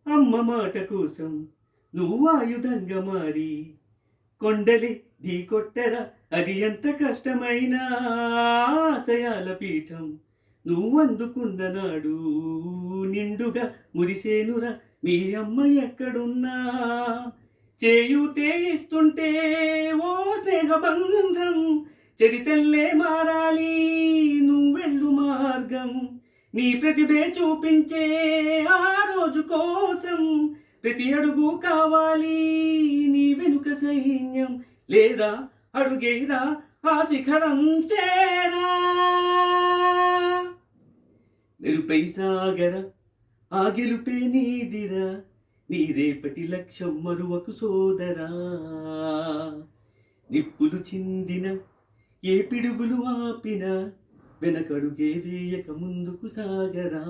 అమ్మ మాట కోసం నువ్వు ఆయుధంగా మారి కొండలి ఢీ కొట్టరా, అది ఎంత కష్టమైన ఆశయాల పీఠం నువ్వు అందుకున్న నాడు నిండుగా మురిసేనురా మీ అమ్మ ఎక్కడున్నా. చేయూతే ఇస్తుంటే ఓ స్నేహబంధం చరితల్లే మారాలి నువ్వెళ్ళు మార్గం. నీ ప్రతిభే చూపించే ఆ రోజు కోసం ప్రతి అడుగు కావాలి నీ వెనుక సైన్యం. లేదా అడుగేరా ఆ శిఖరం చేరా. మెరుపై సాగర ఆ గెలుపే నీదిరా, నీ రేపటి లక్ష్యం మరువకు సోదరా. నిప్పులు చిందిన ఏ పిడుగులు ఆపిన వెనకడుగే వేయక ముందుకు సాగరా.